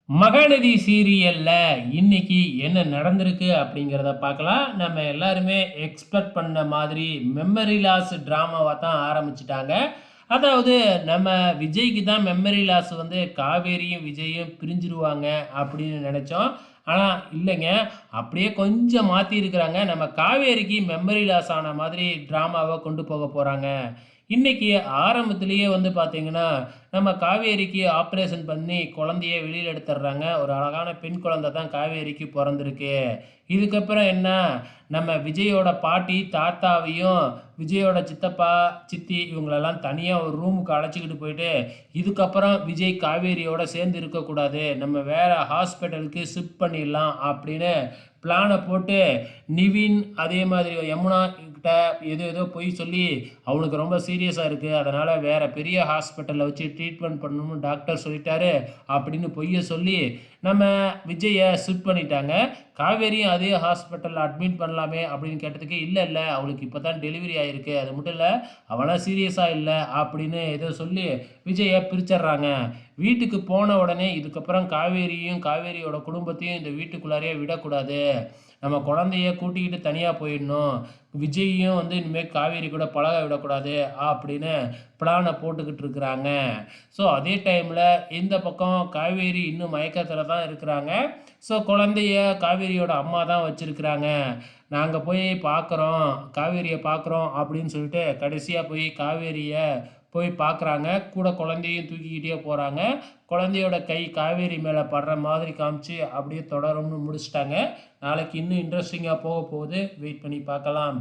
மகாநதி சீரியல்ல இன்னைக்கு என்ன நடந்திருக்கு அப்படிங்கிறத பார்க்கலாம். நம்ம எல்லாருமே எக்ஸ்பெக்ட் பண்ண மாதிரி மெமரி லாஸ் ட்ராமாவா தான் ஆரம்பிச்சுட்டாங்க. அதாவது நம்ம விஜய்க்கு தான் மெமரி லாஸ் வந்து காவேரியும், விஜயும் பிரிஞ்சிருவாங்க அப்படின்னு நெனைச்சோம். ஆனா இல்லைங்க. அப்படியே கொஞ்சம் மாத்தியிருக்கிறாங்க. நம்ம காவேரிக்கு மெமரி லாஸ் ஆன மாதிரி ட்ராமாவ கொண்டு போக போறாங்க. இன்னைக்கு ஆரம்பத்திலேயே வந்து பார்த்தீங்கன்னா, நம்ம காவேரிக்கு ஆப்ரேஷன் பண்ணி குழந்தைய வெளியில எடுத்துடுறாங்க. ஒரு அழகான பெண் குழந்தை தான் காவேரிக்கு பொறந்திருக்கு. இதுக்கப்புறம் என்ன, நம்ம விஜயோட பாட்டி, தாத்தாவையும், விஜயோட சித்தப்பா, சித்தி இவங்களெல்லாம் தனியா ஒரு ரூமுக்கு அழைச்சுக்கிட்டு போயிட்டு, இதுக்கப்புறம் விஜய் காவேரியோட சேர்ந்து இருக்கக்கூடாது. நம்ம வேற ஹாஸ்பிட்டலுக்கு ஷிஃப்ட் பண்ணிடலாம் அப்படின்னு பிளான போட்டு, நிவின் அதே மாதிரி யமுனா கிட்ட ஏதோ பொய் சொல்லி, அவனுக்கு ரொம்ப சீரியஸா இருக்கு. அதனால வேற பெரிய ஹாஸ்பிட்டல்ல வச்சு ட்ரீட்மெண்ட் பண்ணணும்னு டாக்டர் சொல்லிட்டாரு. அப்படின்னு பொய்ய சொல்லி, நம்ம விஜய ஷிஃப்ட் பண்ணிட்டாங்க. காவேரியும் அதே ஹாஸ்பிட்டல்ல அட்மிட் பண்ணலாமே அப்படின்னு கேட்டதுக்கு, இல்ல இல்ல அவளுக்கு இப்ப தான் டெலிவரி ஆயிருக்கு. அது மட்டும் இல்ல, அவலாம் சீரியஸா இல்ல அப்படின்னு ஏதோ சொல்லி விஜய பிரிச்சர்றாங்க. வீட்டுக்கு போன உடனே இதுக்கப்புறம் காவேரியும், காவேரியோட குடும்பத்தையும் இந்த வீட்டுக்குள்ளாரயே விடக்கூடாது. நம்ம குழந்தைய கூட்டிக்கிட்டு தனியா போயிடணும். விஜய்யும் வந்து இனிமே காவேரி கூட பழக விடக்கூடாது அப்படின்னு பிளான போட்டுக்கிட்டு இருக்கிறாங்க. ஸோ அதே டைம்ல இந்த பக்கம் காவேரி இன்னும் மயக்கத்துல தான் இருக்கிறாங்க. ஸோ குழந்தைய காவேரியோட அம்மா தான் வச்சிருக்கிறாங்க. நாங்க போய் பார்க்குறோம், காவேரிய பார்க்குறோம் அப்படின்னு சொல்லிட்டு கடைசியா போய் காவேரிய போய் பார்க்குறாங்க. கூட குழந்தையும் தூக்கிக்கிட்டே போறாங்க. குழந்தையோட கை காவேரி மேல படுற மாதிரி காமிச்சு அப்படியே தொடரும்னு முடிச்சுட்டாங்க. நாளைக்கு இன்னும் இன்ட்ரஸ்டிங்கா போக போகுது. வெயிட் பண்ணி பார்க்கலாம்.